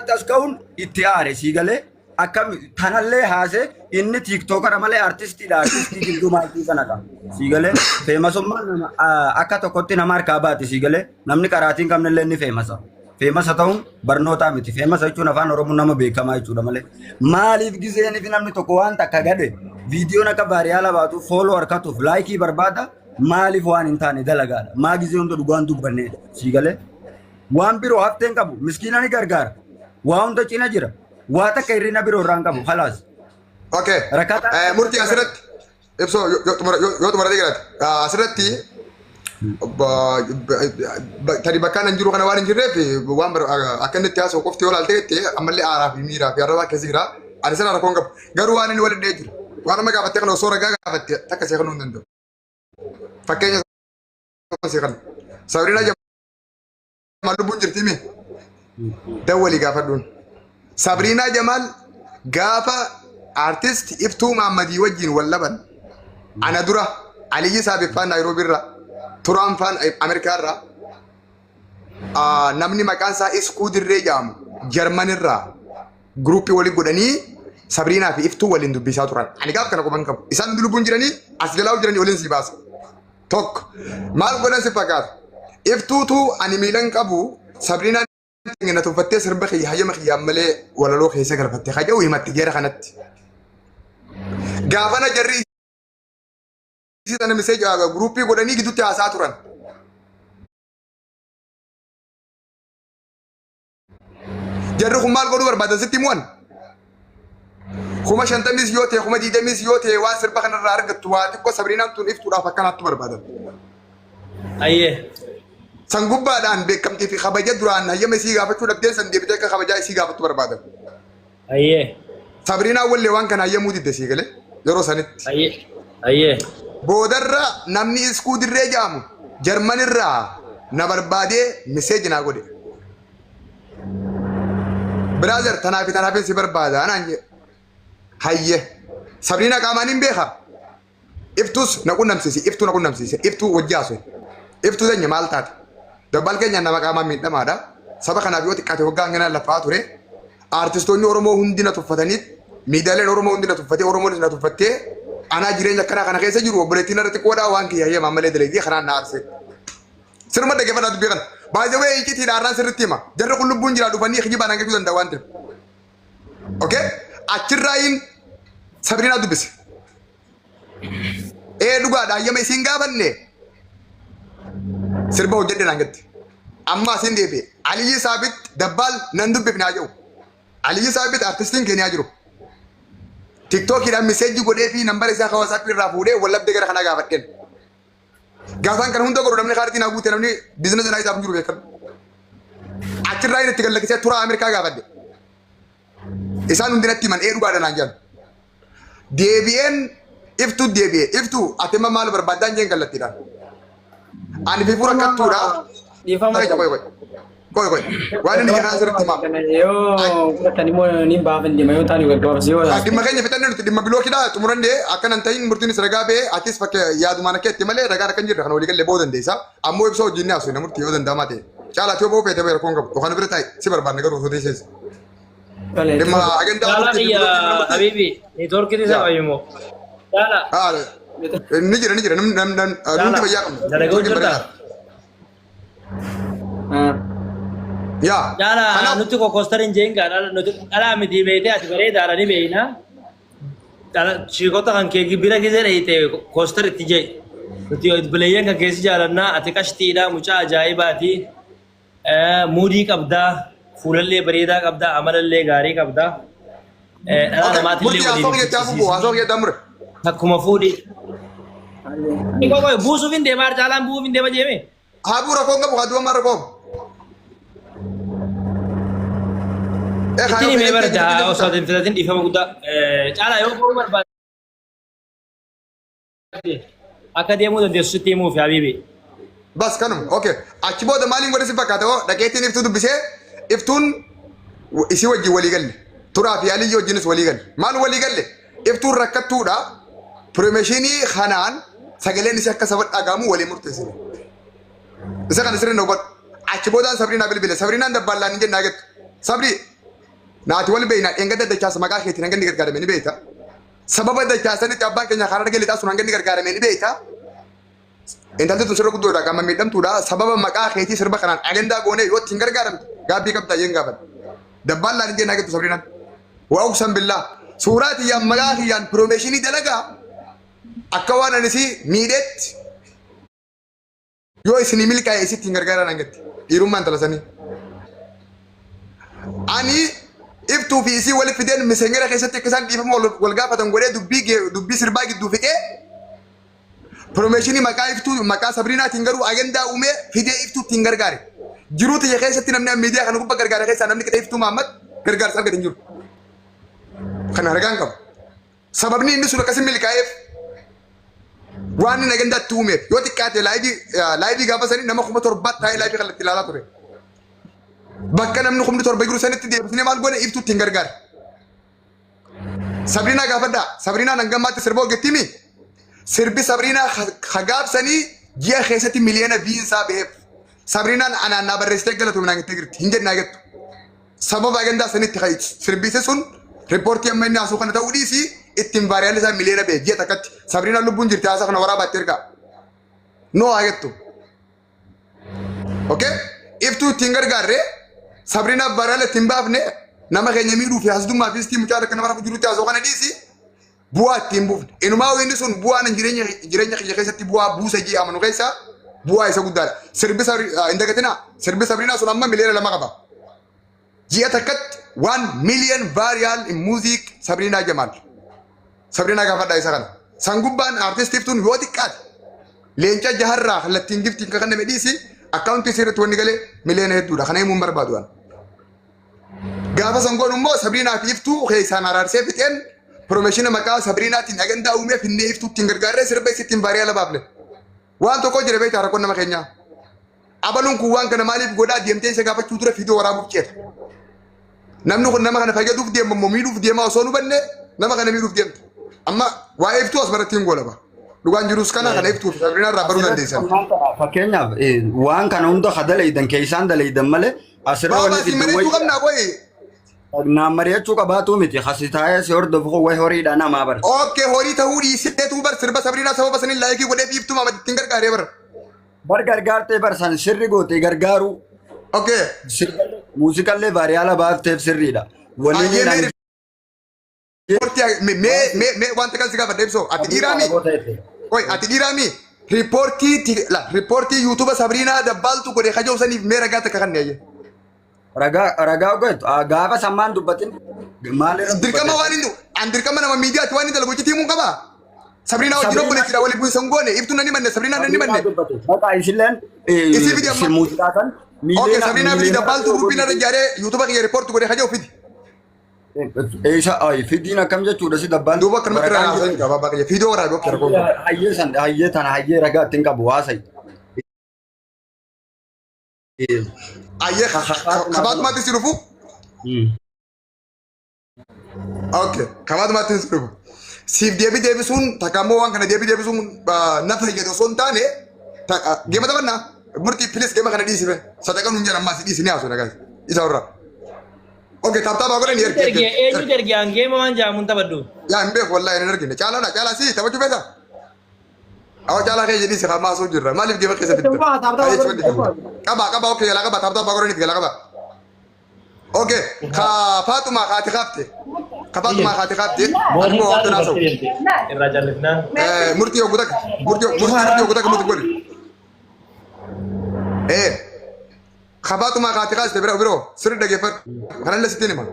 kanatti as ka'uun itti aare sii galee akkam kanallee haase inni tiiktooker malee artistiidha artistii gidduu maaltii sanadha sii galee feemasummaan akka tokkotti nama harkaa baate sii galee namni qaraatiin qabnillee inni feemasa ta'uun barnootaa miti feemasa jechuun afaan oromoo nama beekamaa jechuudha malee maaliif gizeeniif namni tokko waan takka gade viidiyoon akka baariyaala baatu fooloo harkatuuf laayikii barbaada maaliif waan hin taane dalagaadha maa gizee hunda dhugaan dubbanneedha sii galee waan biroo hafteen qabu miskiina ni gargaara waa hunda cina jira waa takka hirrina biroo irraan qabu khalaas okay murtii asirratti ibsoo yoo xumura deeggarate asirratti tadi bakka nan jiru kana waan hin jirreef waan akka inni itti haasa'u qofti yoo laalteetti ammallee aaraa fi miiraa fi arrabaa keessa jira ani sana rakkoon qabu garuu waan inni waliin jiru waan amma gaafattee kana osoo ragaa gaafatte takka see kanuu hin danda'u fakkeenya see kana Sabrina Jamal lubbuun jirti mi dawwalii gaafadhuun Sabrina Jamal gaafa artist Iftuu Maammadii wajjin wallaban ana dura Aliyyi Saabiffaan Naayiroobii irraa Turaan faan Ameerikaa irraa namni maqaan isaa Iskuu Dirree jedhamu Jarman irraa gruupii walii godhanii Sabriinaa fi Iftuu waliin dubbisaa turan. Ani gaaf kana quban qabu. Isaan hundi lubbuun jiranii as jalaa jiranii waliin si baasa. Tokko maal godhan si fakkaata? Iftuutu ani miilan qabu Sabriinaan na tuffattee sirba kiyya hayyama kiyyaan malee walaloo keessa galfatte haja'u himatti geera kanatti. Gaafana jarri sana miseej gruupii godhanii gidduutti haasaa turan. Jarri kun maal godhuu barbaadan sitti himuun? Kuma shantamis yoo ta'e, kuma diidamis yoo ta'e waan sirba kanarraa argattu waa xiqqoo Sabriinaan tun Iftuudhaaf akkanaatti barbaadan. Ayyee. San gubbaadhaan beekamtii fi kabaja duraan hayyama isii gaafachuu dhabdeen san deebitee akka kabajaa isii gaafattu barbaadan. Ayyee. Sabriinaan wallee waan kana hayyamuu didde sii galee yeroo sanitti. Ayyee. Boodarra namni Iskuu Dirree jedhamu Jarmanirraa na barbaadee miseeji naa godhe. Biraazer tanaaf si barbaada anaan jedhe. Hayyee. Sabriinaa qaamaan hin beekaa. Iftuus na qunnamsiise. Iftuu na qunnamsiise. Iftuu wajji haasofne. Iftuu teenya maal taate? Dabbal keenya nama qaamaan miidhamaadha. Saba kanaaf yoo xiqqaate waggaa hanganaa lafaa ture. Artistoonni Oromoo hundi na tuffatanii miidiyaaleen Oromoo hundi na tuffatee Oromoonis na tuffattee ana jireenya akkanaa kana keessa jiru obboleettiin irratti qoodhaa waan kiyya hayyama malee daleegii kanaan na aarse. Sirma dhaggeeffannaa dubbii kana. Baay'ee icciitii dhaarraan sirriitti hima. Jarri kun lubbuun jira dhufanii kijibaan hangachuu danda'a waan ta'eef. Okay? Achirraayin Sabriinaa dubbise. Dhugaadha hayyama isiin gaafanne. Sirba hojjedhe naan jette. Amma asiin deebi'e. Aliyyi Saabit Dabbaal nan dubbifne haa jedhu. Aliyyi Saabit artistiin keenya jiru. TikTokiidhaan miseejii godhee fi nambara isaa WhatsApp irraa fuudhee wallabdee gara kanaa gaafadheen. Gaafaan kana hunda godhu namni kaartiin haa guute namni biizinasii naa isaaf jiru beekan. Achirraa inni itti gallakkisee turaa Ameerikaa gaafadhe. Isaan hundinatti himan dhugaadha naan jedhan. Deebi'een Iftuu deebi'e. Iftuu ati amma maal barbaaddaan jeen kallattiidhaan. Ani fi fuula kattuudha. Koi. Waan inni jedhan asirratti himaa. Yoo fudhatanii moo ni baafan deema yoo taani gaggabaabsee yoo laatu. Dhimma keenya fixannee nuti dhimma bilookiidha xumurannee akkanan ta'in murtiin ragaa ba'ee atis fakkee yaadumaan akka itti malee ragaan akka hin jirre kana walii gallee ba'uu dandeessa. Ammoo ibsa wajjin ni haasofne murtii yoo danda'amaa ta'e. Caalaatti yoo ba'uu feete ba'e rakkoon qabu. Yookaan bira taa'e si barbaanne garuu osoo teessees. Dhimma agandaa murtii. Jaala Habibi neetwoorkii isaa fayyumoo. Jaala. Ni jira nuti fayyaa qabna. Dalagoo jirta. Yaa. Jaala nuti kokoostariin jeenga nuti dhalaa miti beekte ati bareedaadha ni beekna. Shiikota kan kee bira gisee dheeyite koostaritti jee. Nuti bileeyyan kan keessi jaalannaa ati qashtiidha mucaa ajaa'ibaati. Muudii qabdaa fuulallee bareedaa qabdaa amalallee gaarii qabdaa. Dhala namaatillee waliin. Akkuma fuudhi. Buusuuf hin deemaa jaalaan bu'uuf hin deema jeeme. Haa bu'uura koon qabu haa du'ammaa rakkoon. Ittiin himee barda osoo hin filatin dhiifama guddaa caalaa yoo bo'uu barbaade akka deemuu dandeessu sitti himuuf Habibi. Bas kanuma okay achi booda maaliin godhe si fakkaata hoo dhaqeettiin Iftuu dubbisee Iftuun isii wajjin walii galle turaa fi Aliyyi wajjinis walii galle maal walii galle Iftuun rakkattuudha piroomeeshinii kanaan sagaleen isii akka saba dhagahamu walii murteessine. Isa kana sirriin hubadhu achi boodaan Sabriinaa bilbile Sabriinaan dabbaallaan hin jennaa gettu Sabri naati wal beeyna dhenga daddachaasa maqaa keetiin hanga inni gargaarame ni beeyta sababa dachaasanitti abbaan keenya karaa dhagee lixaa sun hanga inni gargaarame ni beeyta intalli tun sirra guddoodha qaama miidhamtuudha sababa maqaa keetii sirba kanaan agendaa goonee yoo ittiin gargaaramte gaabbii qabda yeen gaafadha dabbaan laan jennaa gettu sabrinaan waa uqsan billaa suuraa tiyyaan maqaa kiyyaan piroomeeshinii dalagaa akka waan anisi miidhetti yoo isinii milkaa'e isitti hin gargaaran hangatti dhiirummaan talasanii ani iftuu fi isii walitti fideen miseengera keessatti akka isaan dhiifama wal gaafatan godhee dubbii sirbaa gidduu fiqee piroomeeshinii maqaa iftuu maqaa sabrinaatiin garuu agendaa uumee fidee iftuutti hin gargaare jiruu tiyya keessatti namni miidiyaa kana gubbaa gargaara keessaa namni qixee iftuu Mahammad gargaarsa argate hin jiru kana argaan qabu sababni inni sun akkasii milkaa'eef waan inni agendaatti uumeef yoo xiqqaate laayivii gaafa sanii nama 7,000 taa'ee laayivii kallattii ilaalaa ture bakka namni 7,000 jiru sanitti deebisnee maal goone iftuutti hin gargaare sabrinaa gaafadhaa sabrinaan hangammaatti sirba hojjettiimi sirbi sabrinaa hagaabsanii ji'a keessatti miliyoona viinsaa beef sabrinaan anaannaa barreessitee galatu minaan itti girti hin jennaa gettu sababa agendaa sanitti sirbise sun riippoortii amma inni haasuu kana ta'uu dhiisii ittiin vaariyaan isaa miliyoona beef ji'a takkatti sabrinaan lubbuun jirti haasaa kana waraabaatti ergaa noo haa gettu okay iftuu ittiin gargaarree sabrinaa vaariyaan ittiin baafne nama keenya miidhuu fi hasdummaa fi istii mucaa akka nama rafu jirutti haasoo kana dhiisii bu'aa ittiin buufne inumaa inni sun bu'aan jireenya kiyya keessatti bu'aa buusa jee amanu keessaa bu'aa isa guddaadha sirbi hin dagatinaa sirbi sabrinaa sun amma miliyoona 2 qaba ji'a takkatti 1 million varial in music sabrinaa jamaal sabrinaa gaafadhaa isa kana san gubbaan artistiiftuun yoo xiqqaate leenca jaharraa kallattiin giftiin kan nama dhiisi akkaawuntii sirriitti wanni galee miliyoona hedduudha kana himuun barbaadu gaafa san godhu immoo sabrinaa fi iftuu keessaan araarsee fixeen piroomeeshina maqaa sabrinaatiin agendaa uumee finnee iftuutti hin gargaarree sirba isittiin baariyaa labaafne waan tokko jira beektaa rakkoon nama keenyaa abaluun kun waan kana maaliif godhaa deemtee isa gaafachuu ture fiidoo waraabuuf ceeta namni kun nama kana fayyaduuf deema miidhuuf deema osoo nu banne nama kana miidhuuf deemta amma waa'ee iftuu as baratti hin goolaba dhugaan jirus kana iftuu fi sabrinaa irraa baruu dandeessan. Fakkeenyaaf waan kana hunda hadalaydan keessaan dalaydan malee asirra wanni itti wayii Namariyachu qabatu miti khasitaaya si hordofu way horiidha nama bar. Okay horii ta'uu dhiisee tu bar sirba sabrinaa sababa sanin laayikii godhee fiiftuu Mahammad ittiin gargaaree bar. Bar gargaartee bar san sirri goote gargaaru. Okay. Muuziqallee vaariyaala baafteef sirriidha. Waliin me wanta kan si gaafa deebisoo ati dhiiraami. Oy ati dhiiraami. Riippoortii yuutuuba sabrinaa dabbaaltu godhee hajoo saniif mee ragaa takka kan neeyye. Ragaa goetu gaafa sammaan dubbatin maaliif dirqama waan inni an dirqama nama miidiyaatti waan inni dalagu itti himuun qaba sabrinaa wajjin obboleettiidha waliin bu'isan goone iftuu nanni manne sabrinaa nanni manne maqaa isilleen isii fidi amma muuziqaa kan okay sabrinaa fidi dabbaaltu ruubiin irra ijaaree yuutuuba kiyya riippoorti godhee hajoo fidi eessa fidiin akkam jechuudha si dabbaan duuba akkanumatti irraa haasa'in qaba baay'ee kiyya fiidoo waraabee of jarqoo hayyee tana hayyee ragaa ittiin qabu haasa'e. Aye, kabat mati si rufu? Okay, kabat mati si rufu. Sif Devi sun, takamo wan kana Devi sun nafa yedo son tane. Gema taban na, murti please gema kana di sife. Satakan nunja nama si di sini aso na guys. Isa ora. Okay, tap agora ni erge. Eju dergi an gema wan jamun tabaddu. Ya mbe wallahi energi ne. Chala si, tabaju beta. Awak jalan kayak jadi sekarang masuk jurah. Malif dia pakai seperti itu. Kaba oke ya kaba tabta bagor ini kaba kaba. Oke, ka Fatuma khati khafte. Ka Fatuma khati khafte. Aku waktu naso. Raja Lebnan. Murti ogudak murti gol. Ka Fatuma khati khafte bro. Suri dage par. Karena le sitini mah.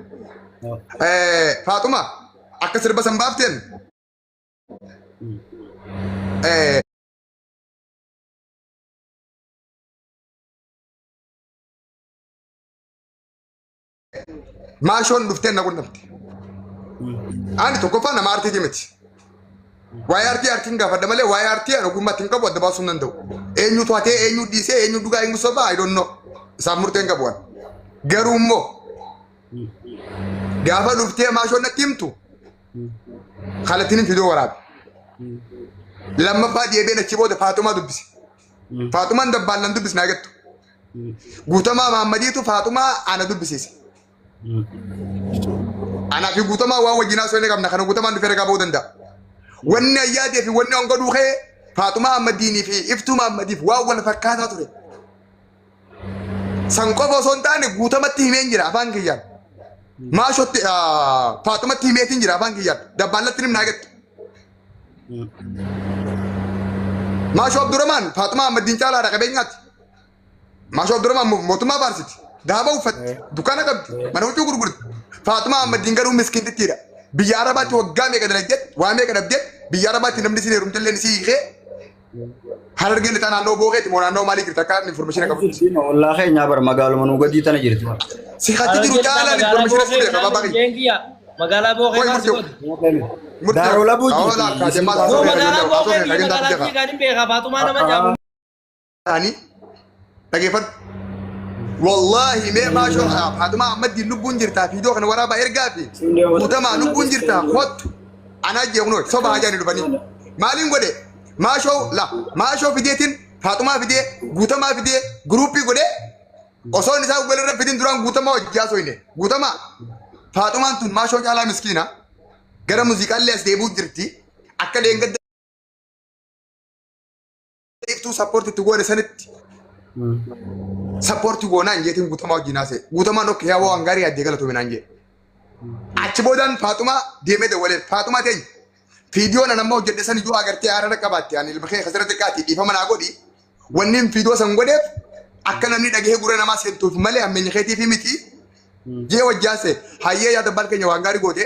Fatuma, aku serba sambaften. Maashon dhufteen na qunnamti. Ani tokkoffaa nama aartii miti. Waa'ee aartiin gaafadha malee waa'ee aartii ani ogummaatti hin qabu adda baasuu hin danda'u. Eenyutu hatee eenyu dhiisee eenyu dhugaa eenyu sobaa I don't know. Isaan murteen qabu waan. Garuu immoo gaafa dhuftee maashon natti himtu kallattiin fidoo waraabe. Lammaffaa deebiin achi booda Faatumaa dubbise. Faatumaan dabbaalan dubbisnaa jettu. Guutamaa Mahammadiitu Faatumaa ana dubbisiise. Ana fi guutamaa waan wajjinaa soo inni qabna kana guutamaan dhufee ragaa ba'uu danda'a. Wanni ayyaadee fi wanni onga duukee Faatumaa Ahmadiinii fi Iftuu Mahmadiif waan wal fakkaataa ture. San qofa osoo hin taane guutamatti himeen jira afaan kiyyaan. Maashootti Faatumatti himeetiin jira afaan kiyyaan. Dabbaallatti nimnaa gettu. Maashoo Abdurrahmaan Faatumaa Ahmadiin caalaadha qabeenyaatti. Maashoo Abdurrahmaan mootummaa Faarsiti. Daaba uffatti dukkaana qabdi mana huccuu gurgurti. Faatumaa Ahmadiin garuu miskiintittiidha. Biyya Arabaatti waggaa meeqa dalagdeet waa meeqa dhabdeet biyya Arabaatti namni si heerumtellee ni si hiikee. Harargeen lixaa naannoo bookeetti moo naannoo maalii jirti akka information qabu. Wallaa keenyaa bar magaaluma nu gadii tana jirti. Si hati jiru caalaan information fuudhee qaba baaqi. Magaalaa bookee maasii Daaroo labuu No, magaalaa bookee magaalaa fiigaan hin beekaa Faatumaa nama jaamu. Ani dhageeffadhu. Wallahi mee maashoo Faatumaa Ahmadiin lubbuun jirtaa fiidoo kana waraabaa ergaa fi guutamaa lubbuun jirtaa kottu anaa jeekunoo soba hajaani dhufanii maaliin godhe maashoo fideetiin Faatumaa fidee guutamaa fidee guruupii godhe osoo isaa walirra fidin duraan guutamaa hojjaa soine guutamaa Faatumaan tun maashoo caalaa miskiina gara muuziqaallee as deebuu jirti akka leengadda iftuu sappoortitti godhe sanitti sappoortii goonaan jeetiin guutamaa wajjin haasa'e guutamaan okkee yaa waan gaarii addee galatu minaan jee achi boodaan Faatumaa deemee dawwalee Faatumaa teenya fiidiyoon anamma hojjedhe san iyyuu agartee haara qabaatte ani ilma kee kasirra xiqqaati dhiifama naa godhi wanni fiidiyoo san godheef akka namni dhagahee gurra namaa seentuuf malee ammeenya keetii fi miti jee wajjaase hayyee yaada baal keenya waan gaarii goote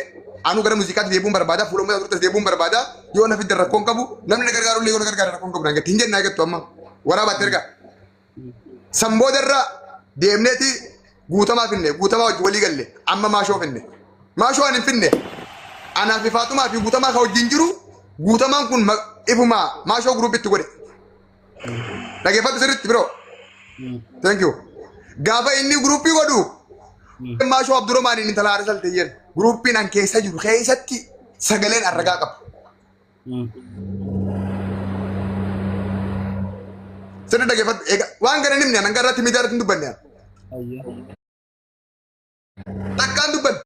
anu gara muuziqaatti deebuun barbaada fuulummaa turtes deebuun barbaada yoo na fidda rakkoon qabu namni na gargaaru illee yoo na gargaara rakkoon qabu naan hin jenne agattu amma waraabaatti erga samboodarra deemneeti guutamaa finne guutamaa wajji walii galle amma maashoo finne maashoo ani finne anaa fi Faatumaa fi guutamaa ka wajjin jiru guutamaan kun ifuma maashoo guruupitti godhe dhageeffadhu sirriitti biroo thank you gaafa inni guruupii godhu maashoo Abdurrahmaaniin intala haadha salteeyyen guruupiin an keessa jiru keessatti sagaleen arragaa qaba. Sirri dhageeffadhu egaa waan gana nimni anan garratti miidiyaatti hin dubbanne takkaan dubbanne.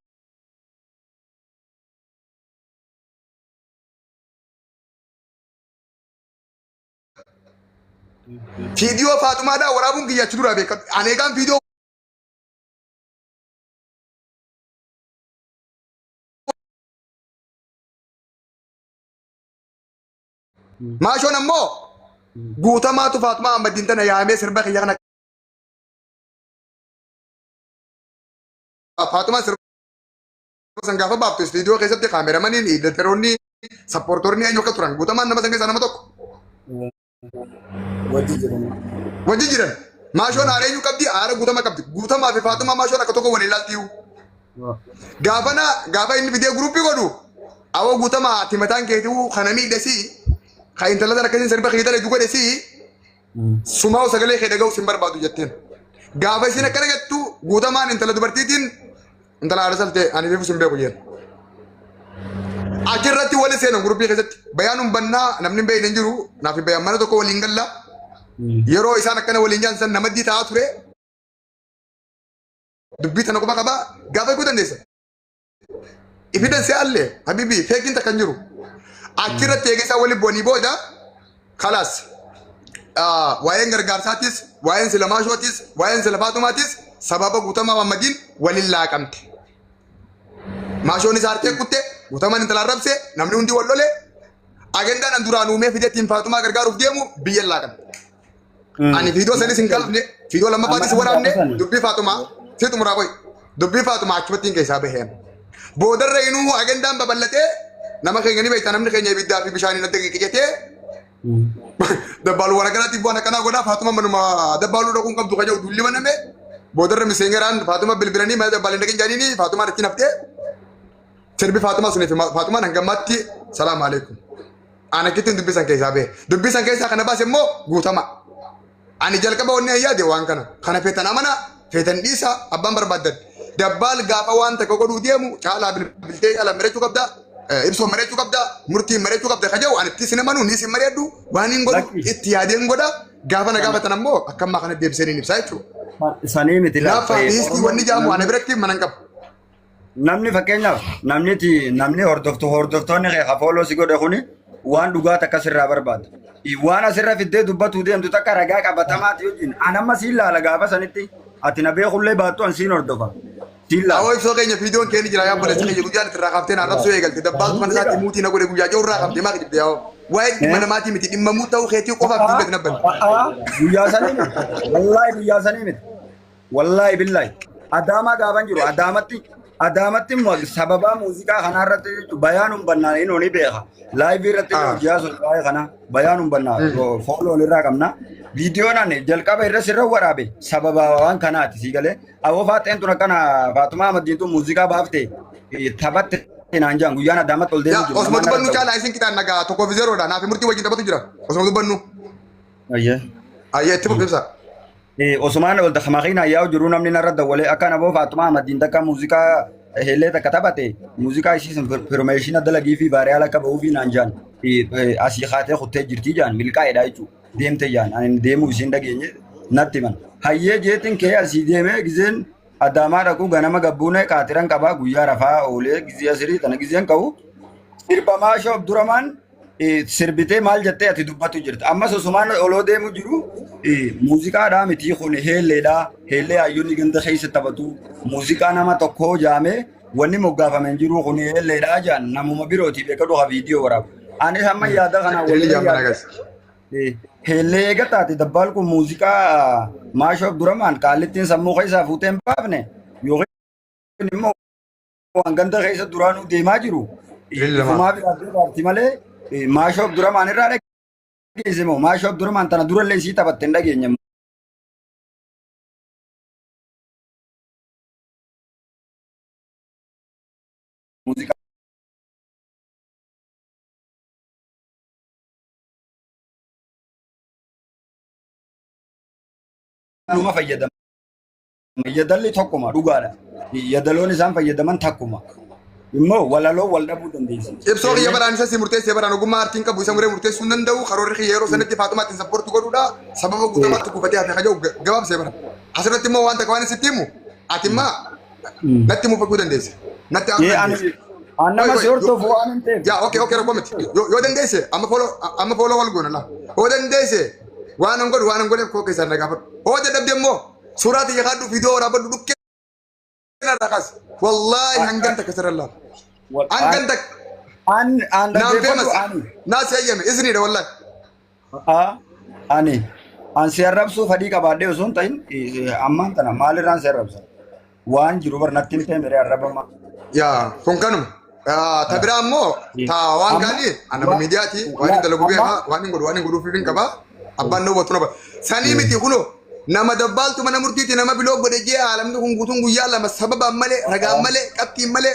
Fiidiyoo Faatumaadhaa waraabuun kiyyachi duraa beekatu ani egaan fiidiyoo maashoon ammoo guutamaatu Faatumaa Ahmadiin tana yaamee sirba kiyya kana Faatumaa sirba san gaafa baaftus fiidiyoo keessatti kaameramaniin iiddateroonni sappoortorni eenyu akka turan guutamaan nama san keessaa nama tokko. Wajji jiran maashoon haala eenyu qabdi haala guutama qabdi guutamaa fi Faatumaa maashoon akka tokko waliin ilaaltiyu gaafa inni fidee guruupii godhu awwa guutamaa ati mataan keetii kana miidhasii ka intala sana akkasiin sirba keedala itti godhesii sumaa'u sagalee kee dhaga'u sin barbaadu jetteen gaafa isin akkana jettu guutamaan intala dubartiitiin intala haadha saltee ani fiifu sin beeku jeen achirratti wali seenan guruupii keessatti bayaanuun bannaa namni hin beekne hin jiru naaf bayaan mana tokko waliin galla yeroo isaan akkana waliin jaansan namaddii ta'aa ture dubbii tana quba qabaa gaafa eeguu dandeessa. Evidence allee habibi feekiin takka hin jiru achirratti eegisaa wali bu'anii booda kalaas waa'een gargaarsaatis waa'een sila maashootis waa'een sila Faatumaatis sababa guutamaa Ahmadiin waliin laaqamte. Maashoon isaa hartee kutte guutamaan intalaan rabse namni hundi wal lole agendaan an duraan uumee fideettiin Faatumaa gargaaruuf deemu biyya laaqamte. Ani fiidoo sanis hin qalfne fiidoo lammaffaatis waraabne dubbii Faatumaa si xumuraa qoy dubbii Faatumaa achumattiin keessaa baheen. Boodarra inuu agendaan babal'atee nama keenya ni beektaa namni keenya ibiddaa fi bishaanii natti qiqqicetee dabbaaluu waan akkanaatiif waan akkanaa godhaa Faatumaa manuma dabbaaluu dhaquun qabdu kan jedhu dulli baname boodarra miseengeraan Faatumaa bilbilanii mana dabbaalee dhaqin jaaniini Faatumaan achi naftee sirbi Faatumaa suniif Faatumaan hangammaatti salaamu alaikum. Ana kittiin dubbisan keessaa bahe dubbisan keessaa kana baase immoo guutama. Ani jalqaba wanni ayyaade waan kana feetan amana feetan dhiisa abbaan barbaaddan dabbaal gaafa waan takka godhuu deemu caalaa bilbiltee caalaa marechuu qabda ibsoo marechuu qabda murtii marechuu qabda kajaa'u ani itti sinamanu ni sin mareeddu waan hin godhu itti yaadeen godha gaafa na gaafatan ammoo akkammaa kana deebisanii ibsaa jechuudha. Sanii miti laafaa dhiistii wanni jaamu ana biratti manan qaba namni fakkeenyaaf namni hordoftoonni kee hafooloo si godhe kuni waan dhugaa takka sirraa barbaada. Waan asirra fiddee dubbatuu deemtu takka ragaa qabatamaati wajjin. An amma siin laala gaafa sanitti ati na beekullee baattu an siin hordofa. Siin laala. Awwa ibsoo keenya fiidiyoon keenya jira yaa boleessa keenya guyyaan irraa qabtee naan rabsuu eegalte dabbaaltu mana isaatti muutii na godhe guyyaa jirurraa qabdee maa qidibde yaa waa'ee dhimma namaatii miti dhimma muu ta'uu keetii qofaaf dubbatu nabban. Guyyaa sanii miti. Wallaahi guyyaa sanii miti. Wallaahi billaahi. Adaamaa gaafan jiru Adaamatti sababa muuziqaa kanarratti bayaanun bannaa inni oni beeka. Laayivii irratti hojjaa socho'aa kana bayaanun bannaa fooloo irraa qabna. Viidiyoon ani jalqaba irra sirra waraabe sababa waan kanaati si galee. Awwa faaxeen tun akkana Faatumaa Ahmadiintu muuziqaa baaftee taphatte naan jaan guyyaan Adaamatti ol deemu jiru. Osuma dubbannu caalaa isin qitaan nagaa tokkoof zeeroodha naaf murtii wajjin taphatu jira. Osuma dubbannu. Ayyee itti fufibsa. Osman ol dakhmaaqina yaa jiru namni narra dawwalee akka naboo Faatumaa Ahmadiin takka muuziqaa heellee takka taphate muuziqaa ishii firmeeshina dalagii fi baariyaal akka ba'uu fi naan jaan asii haatee kuttee jirtii jaan milkaa'edha jechuudha. Deemte jaan ani deemuu isiin dhageenye natti man. Hayyee jeetiin kee asii deemee gizeen Adaamaa dhaquu ganama gabbuunee qaatiran qabaa guyyaa rafaa oolee gizee asirii tana gizeen qabu sirbamaa shoof duramaan sirbitee maal jettee ati dubbatu jirta. Ammas osumaan oloo deemu jiru muuziqaadhaa miti kun heelleedha. Heellee hayyoonni ganda keessa taphatu. Muuziqaa nama tokkoo jaamee wanni moggaafameen jiru kun heelleedha jaan namuma birooti beeka dhuha viidiyoo waraabu. Anis amma yaada kana heellee eegataati dabbaal kun muuziqaa maashoof duramaan qaallittiin sammuu keessaa fuutee hin baafne yookiin immoo waan ganda keessa duraanuu deemaa jiru. Kumaa biraatti baarti malee maashoof duramaan irraa dhageesse moo maashoof duramaan tana durallee sii taphatte hin dhageenye. Numa fayyadaman. Yaadalli tokkuma dhugaadha. Yaadaloon isaan fayyadaman takkuma. Immoo walaloo wal dhabuu dandeessi. Ibsoo kiyya baraan isa si murteessee baraan ogummaa artiin qabu isa muree murteessuu hin danda'u karoorri kiyya yeroo sanatti Faatumaatti sappoortii godhuudha sababa guutummaatti kuufatee hafe haja'u gabaabsee bara. Asirratti immoo wanta waan sitti himu ati immaa natti immoo fakkuu dandeesse. Natti Annama si hordofu waan hin ta'eef. Yaa okey rakkoo miti yoo dandeesse amma fooloo wal goona laa yoo dandeesse waan an godheef koo keessaan na gaafadhu. Yoo dadhabde immoo suuraa xiyya kaadhu viidiyoo waraabadhu dhukkee rakas wallahi hangan takka sirallaa. Hangan takka. Naan feemas naas yayyame isniidha wallahi. An si arrabsuu fadhii qabaadhee osoo hin ta'in ammaan tana maalirraan si arrabsa? Waan jiru barnatti hin ta'e miree arrabama. Yaa kun kanuma. Ta biraa immoo ta waan gaanii anama miidiyaati waan hin dalagu beekaa waan hin godhu fiifin qabaa abbaan na hubatu naba. Sanii miti kunoo nama dabbaaltu mana murtiiti nama biloo godhe jee aalamni kun guutuun guyyaa lama sababa malee ragaa malee qabxiin malee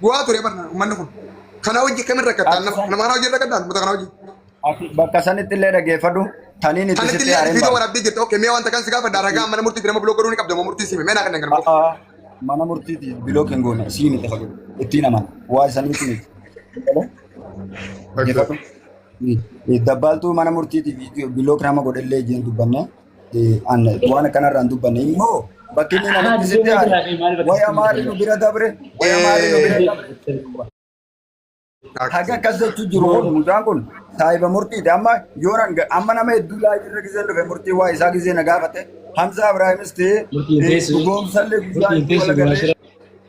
bu'aa ture barna uummanni kun. Kana hojii kamin rakkattaa nama hojii rakkattaa uummata kana hojii. Bakka sanitti illee dhageeffadhu taniin itti sitti haareen ba'a. Waraabdee jirta okey mee wanta kan si gaafa ragaa mana murtiiti nama biloo godhuu ni qabda murtii siime mee naa kan eegalu. Mana murtiiti biloo kan goone siime ta'e fayyadu ittiin amana waa sanitti miti. Dabbaaltuu mana murtiiti biloo nama godhellee jiin dubbanne. Waan kanarraan dubbanne immoo bakki inni namatti sitti haare waya maali nu bira dabre haga akkas jechuu jiru mucaan kun saahiba murtiiti amma nama hedduu laayirra giseen dhufe murtii waa isaa gisee na gaafate Hamza Ibrahimis ta'e dhugoomsallee guyyaa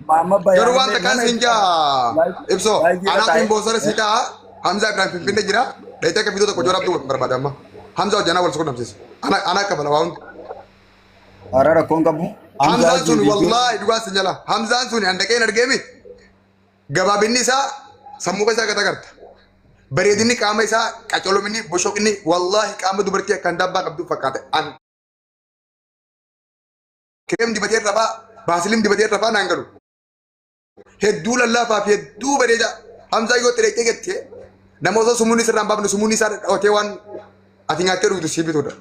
Maamma Bayaa garuu wanta kan sinjaa ibsoo anaatiin boosara siitaa Hamza Ibrahim Finfinnee jira dheetee akka fiidoo tokko joorabduu barbaada amma Hamza hojjanaa wal suqunnamsiisa ana qabala waa hundi. Ara rakkoon qabu. Hamzaan sun wallahi dhugaa si jala Hamzaan sun handaqeen argeemi gabaabinni isaa sammuu isaa gatagarta bareedinni qaama isaa qacolominni boshoqinni wallahi qaama dubartii akkan dabbaa qabdu fakkaate an kireem dibatee rafaa baasiliin dibatee rafaa naan galu hedduu lallaafaa fi hedduu bareeda Hamzaa yoo xireeqee gettee namoota sumuun isirraan baafne sumuun isaa dhawatee waan ati nyaattee dhugdu si bituudha.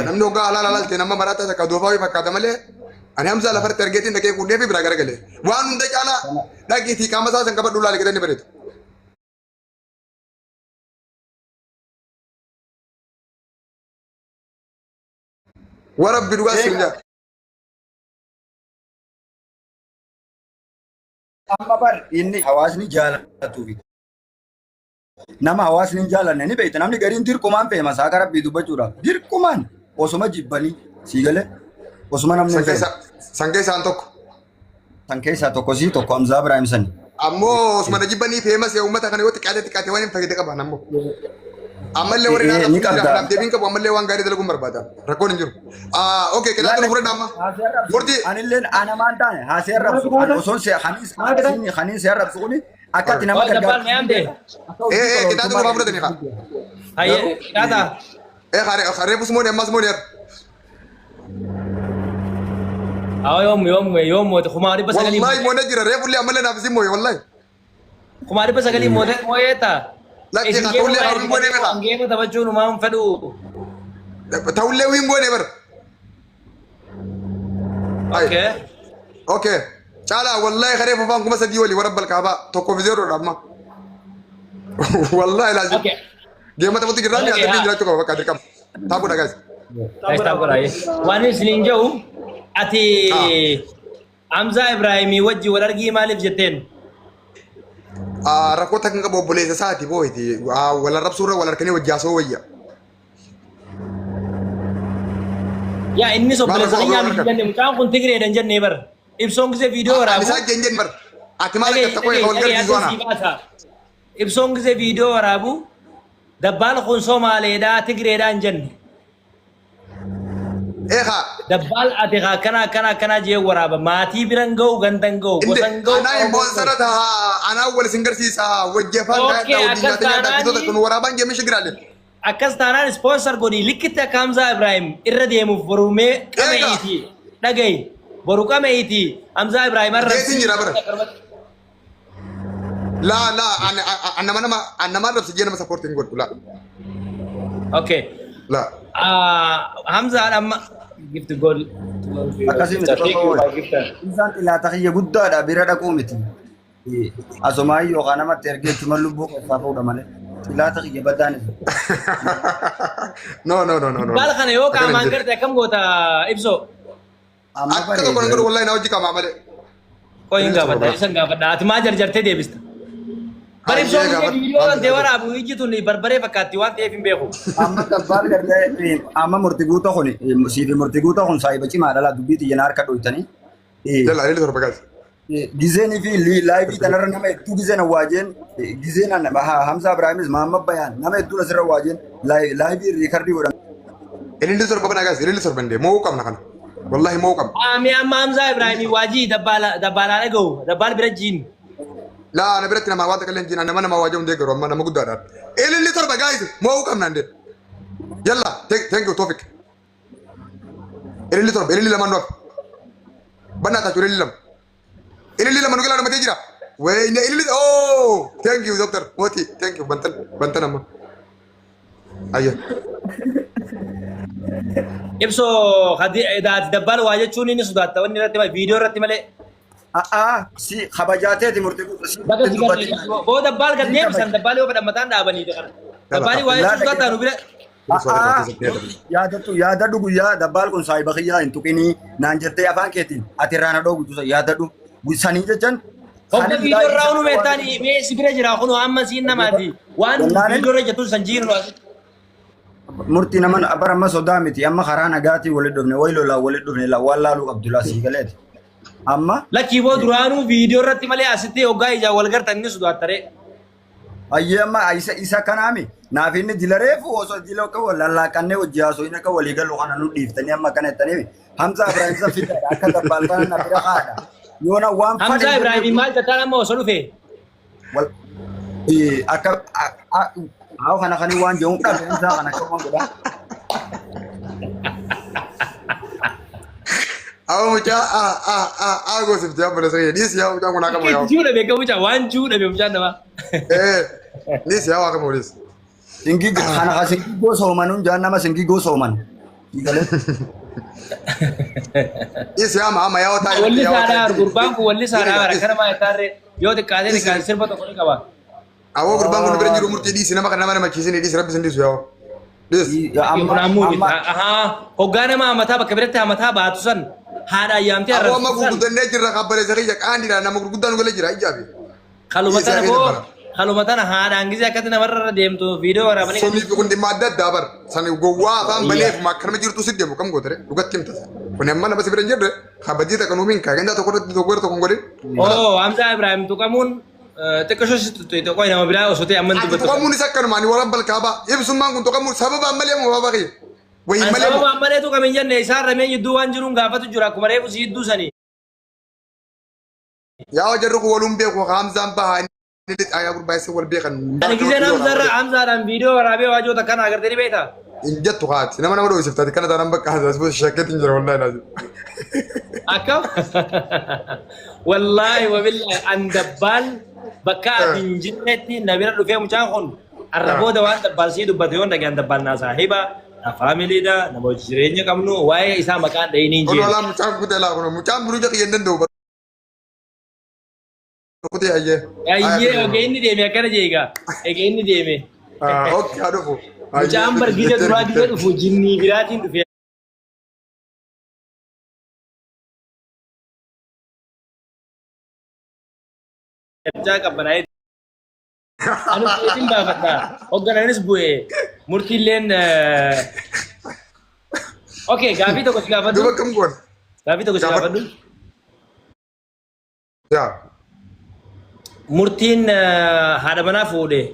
Namni hoggaa halaalte nama marataa takka doofaa fakkaata malee ani Hamzaa lafarratti argeetiin dhaqee fuudhee fi biraa garagalee waan hunda caalaa dhaqiitii qaama isaa san qabadhu laale jedhanii bareedu. Warabbi dhugaa siin jaa. amma bar inni hawaasni jaalatuufi nama hawaasni hin jaalanne ni beekta namni gariin dirqumaan feema isaa gara rabbii dubbachuudhaaf dirqumaan osuma jibbanii sii galee osuma namni hin feene. San keessaan tokko. San keessaa tokko sii tokko Hamzaa Ibrahim sani. Ammoo osuma na jibbanii feemas uummata kana yoo xiqqaate waan hin fayyade qaban ammoo. Ammallee warri naaf deebiin qabu ammallee waan gaarii dalaguun barbaada. Rakkoon hin jiru. Okay qedaatu nu fudhadha amma. Murtii. Anilleen anamaan taane haasee rabsu osoon haniin see rabsu kuni akkatti nama Dabbal mee amde. Qedaatu nu fudhatanii haa. Hayye qedaata. Reefus mooni ammas mooni yaa. Yoom moote kumaari basa galii. Wallahi moonee jira reefullee ammallee naaf isin mooye wallahi. Kumaari basa galii mooyeeta. Lakki ta'ullee haruun moonee beeka. Geema taphachuun umaan fedhu. Ta'ullee wiin moonee bara. Okay. Okay. Chala wallahi kharee fafaan kuma sadii walii warabbal kaabaa tokko fi zeeroodha amma. Wallahi laazim. Okay. Geema taphatu jiraan yaa taphii jiraachuu qaba bakka dirqama. Taapudha guys. Taapudha. Waan isliin jedhu ati Hamzaa Ibrahimii wajji wal argii maaliif jetteen? Rakkoota kan qabu obboleessa isaati booyti wal arrabsuurra wal harkanii wajjaasoo wayya. Yaa inni obboleessa keenyaa miti jenne mucaan kun Tigreedhan jennee bar. Ibsoon gisee viidiyoo waraabu. Isaa jenjen bar. Ati maal akka ta'e wal gardiisu ana. Ibsoon gisee viidiyoo waraabu Dabbal kun Somaaleedhaa Tigreedhaan jenne. Eegaa. Dabbal ati kana jee waraaba maatii biran ga'u gandan ga'u gosan ga'u. Anaa immoo sarata anaa wal isin garsiisa wajjefaan kaa'edha wajjin nyaata bitoota kun waraabaan jeemee shigiraalle. Akkas taanaan sponsor godhii likkitti akka Hamzaa Ibrahim irra deemuuf borumee qameeyti dhagayi boru qameeyti Hamzaa Ibrahim irra. Keesin jira bara. Laa annamaan rabsi jee nama sappoortiin godhu laa. Okay. Laa. Hamzaa amma gift goal. Akkasiin isaan ilaata kiyya guddaadha bira dhaquu miti. Asumaayyoo yookaan namatti ergeetti mal lubbuu keessaa fuudha malee. Ilaata kiyya baddaan isa. No. Baala kana yoo qaamaan garte akkam goota ibsoo. Akka tokko nan godhu wallahi na hojii qaamaa malee. Qoyin gaafadha isan gaafadha ati maa jarjartee deebista. Bari ibsoo viidiyoo kan ta'e waraabu ijji tun barbaree fakkaatti waan ta'eef hin beeku. Amma dabbaan gartee amma murtii guuta kun siifi murtii guuta kun saayiba cimaa dhala dubbii xiyyanaa harka dhoytanii. Jala inni torba gaasi. Gizeenii fi laayivii kanarra nama hedduu gizeen waajeen gizeen Hamzaa Ibrahimis Mahammad Bayaan nama hedduu asirra waajeen laayivii riikardii godhan. Inni torba bana gaasi inni torba ndee moo qabna kana. Wallahi moo qabna. Ami amma Hamzaa Ibrahimii waajii dabbaalaa dhaga'u dabbaal bira jiin. Laa na biratti nama waanta kalleen jiina nama waajamu deeggaru amma nama guddaadhaan. Inni torba gaasi moo qabna ndee. Yalla thank you Tofik. Inni torba inni lama nuuf. Banna taachuu inni lama. Ini lila manukila nama tejira. Weh ini oh thank you dokter Moti thank you bantan amma. Ayo. Ibso hadi dabbal waajachuun inni sodaata wanni irratti viidiyoo irratti malee. Si kabajaateeti murtii guutuu si. Boo dabbal gad deebisan dabbal yoo fedhan mataan dhaabanii kana. Dabbali waajachuun sodaata nu bira. Yaadadhu guyyaa dabbal kun saayiba kiyyaa hin tuqinii naan jettee afaan keetiin ati irraa na dhoogutu yaadadhu. Sanii jechaan. Hogga viidiyoo irraa unu beektaanii mee si bira jira kun amma siin namaati. Waan viidiyoo irra jettu san jiru as. Murtii nama bara amma sodaa miti amma karaa nagaatii walitti dhufne wayi lolaa walitti dhufne waan laaluu qabdulaa sii galeeti. Amma. Lakkii boo duraanuu viidiyoo irratti malee asitti hoggaa ijaa wal gartan inni sodaattare. Ayyee amma isa kanaami naaf inni dilareefu osoo dila akka wal lallaaqannee hojii haasoo inni akka walii galu kana nu dhiiftanii amma kana jettanii Hamzaa Ibrahim isa fidaadha akka dabbal kana na bira haadha. Yoona waan fadhi. Hamzaa Ibrahim maal tattaan amma osoo dhufe. Akka haa kana kanii waan jedhuun dhabe Hamzaa kana akka waan godhaa. Awo mucaa goosifte amma dasaree dhiisi yaa mucaa kun akkama yaa. Juu dhabe mucaa waan juu dhabe mucaan nama. Dhiisi yaa akkama dhiisi. Singii kana ka singii gosa uumanuun jaan nama singii gosa uuman. Isi ama yaa wata. Walli saadhaa gurbaan kun walli saadhaa bara kana maa ittaarre yoo xiqqaatee xiqqaatee sirba tokko ni qaba. Awoo gurbaan kun bira jiru murtii dhiisi nama kana nama machiisanii dhiisi rabbi sin dhiisu yaa. Dhiisi. Hoggaa nama hamataa bakka biratti hamataa baatu san haadha ayyaamtee Awwa ma arrabsiisan. gurguddannee jirra kabbale sakiyya qaanidha nama gurguddaan gala jira ijaabi. Kaluma tana haadhaan gisee akkatti namarra deemtu viidiyoo waraabanii. Sonni kun dhimma adda addaa bar sani gowwaa afaan baleef makkanama jirtu si deemu kam gootere dhugatti himta. Kun amma nama si bira hin jirre kabajjii takka nuumin kaagandaa tokko irratti tokko irra tokko hin godhin. Oo Hamzaa Ibrahim tuqamuun xiqqashoo si tuqoy nama biraa osoo ta'e amman dubbatu. Tuqamuun isa akkanuma ani waraan balkaabaa ibsummaan kun tuqamuun sababa malee moo baabaa kiyya. Wayii malee moo. Sababa ammalee tuqamin jenne isaan ramee jidduu waan jiruun gaafatu jira akkuma reefu si jidduu sanii. Yaa jarri kun waluun beeku Hamzaan bahaa inni ayaa gurbaayesee wal beekan. Ani giseen Hamzaadhaan viidiyoo waraabee waajoota kana agartee ni beektaa? Hin jettu haati nama dho'isiftaati kana taanaan bakka haasas shakkeetti hin jira wallaahi laatu. Akkam? Wallaahi wabillahi an dabbaan bakka ati hin jirretti na bira dhufee mucaan kun arrabooda waan dabbaan sii dubbate yoo dhageen dabbaan naa saahiba na faamiliidha nama jireenya qabnu waa'ee isaa maqaan dhayinii hin Kun jenne. walaa mucaan kutee laa kun mucaan biroo jaqii hin danda'u. Kutee ayyee. Ayyee ogee inni deeme akkana jeegaa. Egee inni deeme. Okki haa dhufu. Mucaan bargisa duraa gisee dhufu jinnii biraatiin dhufe. Mucaa qabbanaa'ee. Anu seetiin baafadha. Hogganaanis bu'ee murtiilleen. Okey gaafii tokko si gaafadhu. Duba kam goon? Gaafii tokko si gaafadhu. Yaa. Murtiin haadha manaa fuudhee.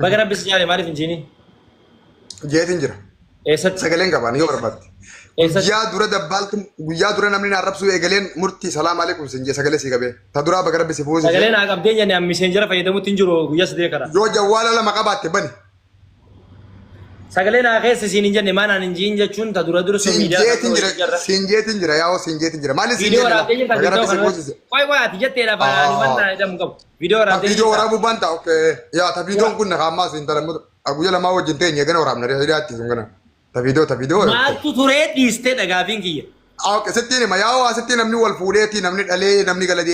Baga rabbi si jaale maaliif hin jiini? Jeetiin jira. Eessatti? Sagaleen qabaan yoo barbaadde. Eessatti? Guyyaa dura namni naa rabsuu eegaleen murtii salaam alaikum sin jee sagalee si qabee. Ta duraa baga rabbi si fuusise. Sagaleen haa qabdeen jenne miseenjara fayyadamutti hin jiru guyyaa sadee kana. Yoo jawwaala lama qabaatte bani. Sagaleen haa keessa siin hin jenne maanaan hin jiin jechuun ta dura dura Sinjeetiin jira yaa'oo sinjeetiin jira. Maali Viidiyoo sinjeetiin waraabdee jirta baga rabbi si viidiyoo fuusise. kana. Qoy ati jetteedha faayaan mannaa jedhamu qabu. Viidiyoo waraabdee Viidiyoo waraabuu banta okkee. Yaa ta viidiyoon kun naqa ammaa siin tala guyyaa lamaa wajjin teenye gana waraabna hidhaatti sun gana. Ta viidiyoo. Maaltu turee dhiistee dhagaafiin kiyya. Sittiin hima yaa'oo asittiin namni wal fuudheeti namni dhalee namni galadee.